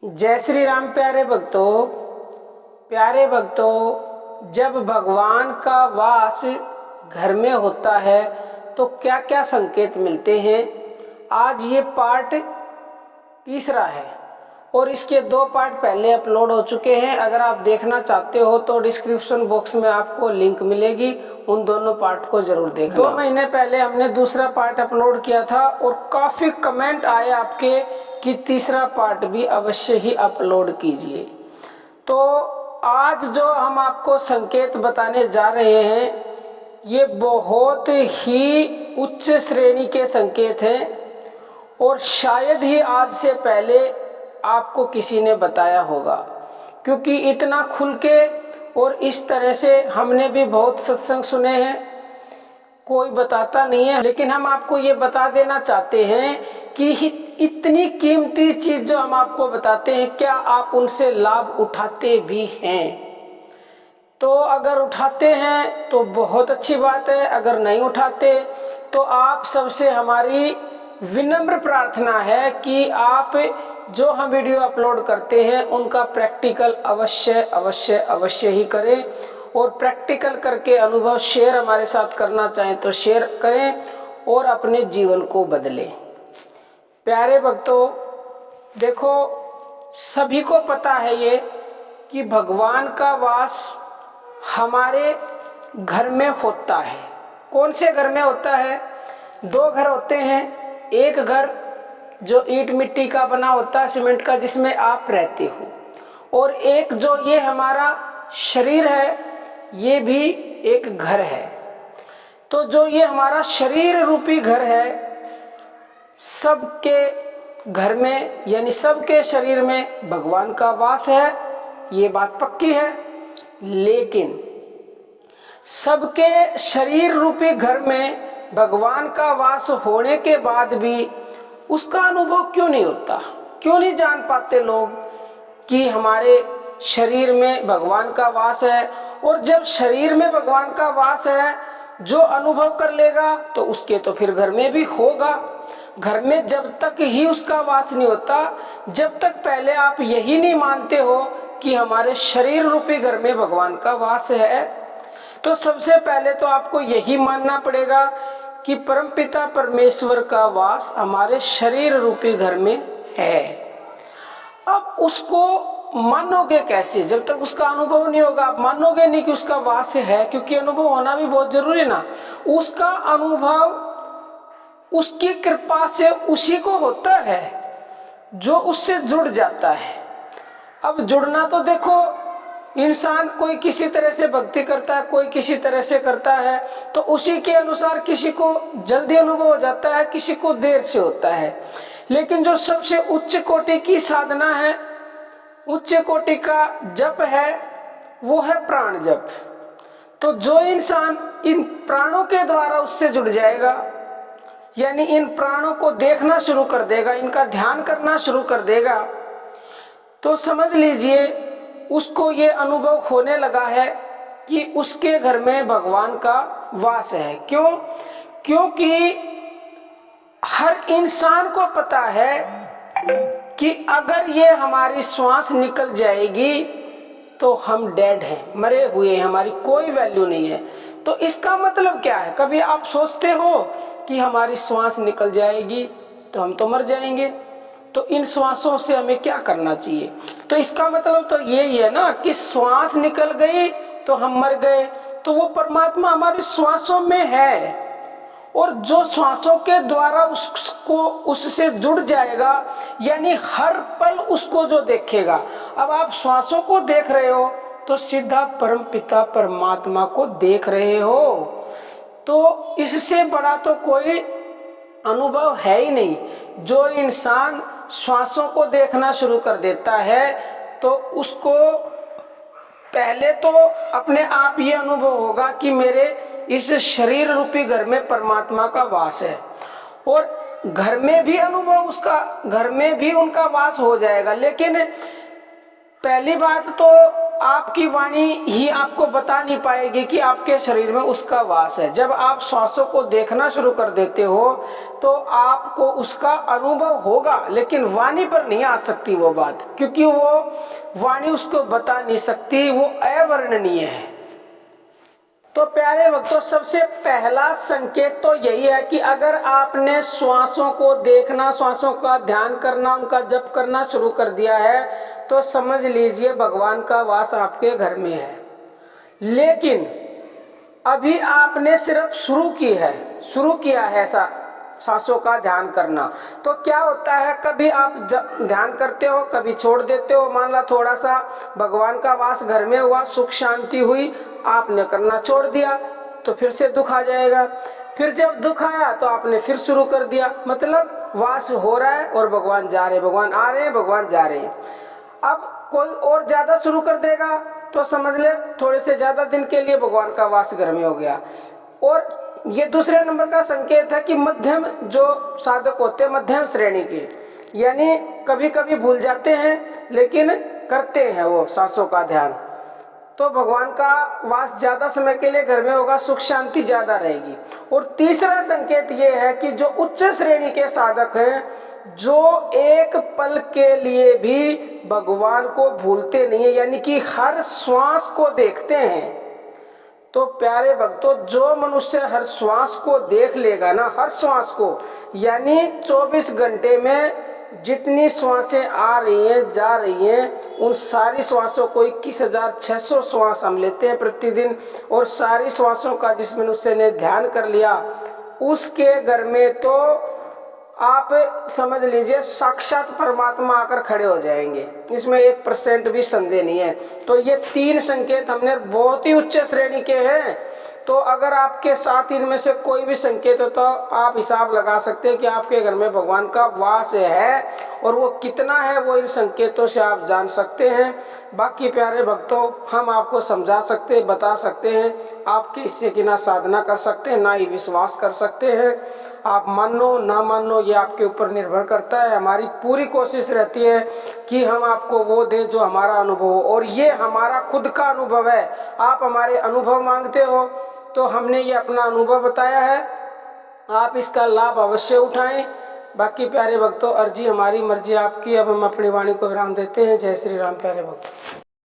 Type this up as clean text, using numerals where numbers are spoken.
जय श्री राम। प्यारे भक्तों, जब भगवान का वास घर में होता है तो क्या क्या संकेत मिलते हैं। आज ये पार्ट तीसरा है और इसके 2 पार्ट पहले अपलोड हो चुके हैं। अगर आप देखना चाहते हो तो डिस्क्रिप्शन बॉक्स में आपको लिंक मिलेगी, उन दोनों पार्ट को जरूर देखना। 2 महीने पहले हमने दूसरा पार्ट अपलोड किया था और काफ़ी कमेंट आए आपके कि तीसरा पार्ट भी अवश्य ही अपलोड कीजिए। तो आज जो हम आपको संकेत बताने जा रहे हैं ये बहुत ही उच्च श्रेणी के संकेत हैं और शायद ही आज से पहले आपको किसी ने बताया होगा, क्योंकि इतना खुल के और इस तरह से हमने भी बहुत सत्संग सुने हैं, कोई बताता नहीं है। लेकिन हम आपको ये बता देना चाहते हैं कि इतनी कीमती चीज जो हम आपको बताते हैं, क्या आप उनसे लाभ उठाते भी हैं? तो अगर उठाते हैं तो बहुत अच्छी बात है, अगर नहीं उठाते तो आप सबसे हमारी विनम्र प्रार्थना है कि आप जो हम वीडियो अपलोड करते हैं उनका प्रैक्टिकल अवश्य ही करें और प्रैक्टिकल करके अनुभव शेयर हमारे साथ करना चाहें तो शेयर करें और अपने जीवन को बदलें। प्यारे भक्तों, देखो, सभी को पता है ये कि भगवान का वास हमारे घर में होता है। कौन से घर में होता है? 2 घर होते हैं। एक घर जो ईंट मिट्टी का बना होता है, सीमेंट का, जिसमें आप रहते हो, और एक जो ये हमारा शरीर है, ये भी एक घर है। तो जो ये हमारा शरीर रूपी घर है, सबके घर में यानी सबके शरीर में भगवान का वास है, ये बात पक्की है। लेकिन सबके शरीर रूपी घर में भगवान का वास होने के बाद भी उसका अनुभव क्यों नहीं होता? क्यों नहीं जान पाते लोग कि हमारे शरीर में भगवान का वास है? और जब शरीर में भगवान का वास है, जो अनुभव कर लेगा तो उसके तो फिर घर में भी होगा। घर में जब तक ही उसका वास नहीं होता, जब तक पहले आप यही नहीं मानते हो कि हमारे शरीर रूपी घर में भगवान का वास है, तो सबसे पहले तो आपको यही मानना पड़ेगा कि परमपिता परमेश्वर का वास हमारे शरीर रूपी घर में है। अब उसको मानोगे कैसे? जब तक उसका अनुभव नहीं होगा आप मानोगे नहीं कि उसका वास है, क्योंकि अनुभव होना भी बहुत जरूरी ना। उसका अनुभव उसकी कृपा से उसी को होता है जो उससे जुड़ जाता है। अब जुड़ना तो देखो, इंसान कोई किसी तरह से भक्ति करता है, कोई किसी तरह से करता है, तो उसी के अनुसार किसी को जल्दी अनुभव हो जाता है, किसी को देर से होता है। लेकिन जो सबसे उच्च कोटि की साधना है, उच्च कोटि का जप है, वो है प्राण जप। तो जो इंसान इन प्राणों के द्वारा उससे जुड़ जाएगा, यानी इन प्राणों को देखना शुरू कर देगा, इनका ध्यान करना शुरू कर देगा, तो समझ लीजिए उसको ये अनुभव होने लगा है कि उसके घर में भगवान का वास है। क्यों? क्योंकि हर इंसान को पता है कि अगर ये हमारी श्वास निकल जाएगी तो हम डेड हैं, मरे हुए हैं, हमारी कोई वैल्यू नहीं है। तो इसका मतलब क्या है? कभी आप सोचते हो कि हमारी श्वास निकल जाएगी तो हम तो मर जाएंगे, तो इन श्वासों से हमें क्या करना चाहिए? तो इसका मतलब तो यही है ना कि श्वास निकल गई तो हम मर गए। तो वो परमात्मा हमारी श्वासों में है, और जो श्वासों के द्वारा उसको उससे जुड़ जाएगा, यानी हर पल उसको जो देखेगा। अब आप श्वासों को देख रहे हो तो सीधा परम पिता परमात्मा को देख रहे हो। तो इससे बड़ा तो कोई अनुभव है ही नहीं। जो इंसान श्वासों को देखना शुरू कर देता है तो उसको पहले तो अपने आप ये अनुभव होगा कि मेरे इस शरीर रूपी घर में परमात्मा का वास है, और घर में भी अनुभव उसका, घर में भी उनका वास हो जाएगा। लेकिन पहली बात तो आपकी वाणी ही आपको बता नहीं पाएगी कि आपके शरीर में उसका वास है। जब आप श्वासों को देखना शुरू कर देते हो तो आपको उसका अनुभव होगा, लेकिन वाणी पर नहीं आ सकती वो बात, क्योंकि वो वाणी उसको बता नहीं सकती, वो अवर्णनीय है। तो प्यारे भक्तों, सबसे पहला संकेत तो यही है कि अगर आपने श्वासों को देखना, श्वासों का ध्यान करना, उनका जप करना शुरू कर दिया है तो समझ लीजिए भगवान का वास आपके घर में है। लेकिन अभी आपने सिर्फ शुरू किया है ऐसा सांसों का ध्यान करना, तो क्या होता है, कभी आप ध्यान करते हो, कभी छोड़ देते हो। मान ला थोड़ा सा भगवान का वास घर में हुआ, सुख शांति हुई, आपने करना छोड़ दिया तो फिर से दुख आ जाएगा। फिर जब दुख आया तो आपने फिर शुरू कर दिया, मतलब वास हो रहा है और भगवान जा रहे हैं, भगवान आ रहे हैं, भगवान जा रहे हैं। अब कोई और ज्यादा शुरू कर देगा तो समझ ले थोड़े से ज्यादा दिन के लिए भगवान का वास घर में हो गया। और ये दूसरे नंबर का संकेत है कि मध्यम जो साधक होते हैं, मध्यम श्रेणी के, यानी कभी कभी भूल जाते हैं लेकिन करते हैं वो सांसों का ध्यान, तो भगवान का वास ज्यादा समय के लिए घर में होगा, सुख शांति ज्यादा रहेगी। और तीसरा संकेत ये है कि जो उच्च श्रेणी के साधक हैं, जो एक पल के लिए भी भगवान को भूलते नहीं है, यानी कि हर श्वास को देखते हैं। तो प्यारे भक्तों, जो मनुष्य हर श्वास को देख लेगा ना, हर श्वास को, यानी 24 घंटे में जितनी श्वासें आ रही हैं जा रही हैं, उन सारी श्वासों को 21,600 श्वास हम लेते हैं प्रतिदिन, और सारी श्वासों का जिस मनुष्य ने ध्यान कर लिया उसके घर में तो आप समझ लीजिए साक्षात परमात्मा आकर खड़े हो जाएंगे, इसमें 1% भी संदेह नहीं है। तो ये 3 संकेत हमने बहुत ही उच्च श्रेणी के हैं। तो अगर आपके साथ इनमें से कोई भी संकेत हो तो आप हिसाब लगा सकते हैं कि आपके घर में भगवान का वास है, और वो कितना है वो इन संकेतों से आप जान सकते हैं। बाकी प्यारे भक्तों, हम आपको समझा सकते हैं, बता सकते हैं, आपके इससे की ना साधना कर सकते हैं, ना ही विश्वास कर सकते हैं। आप मानो ना मानो ये आपके ऊपर निर्भर करता है। हमारी पूरी कोशिश रहती है कि हम आपको वो दें जो हमारा अनुभव हो, और ये हमारा खुद का अनुभव है। आप हमारे अनुभव मांगते हो तो हमने ये अपना अनुभव बताया है, आप इसका लाभ अवश्य उठाएं। बाकी प्यारे भक्तों, अर्जी हमारी, मर्जी आपकी। अब हम अपनी वाणी को विराम देते हैं। जय श्री राम प्यारे भक्तों।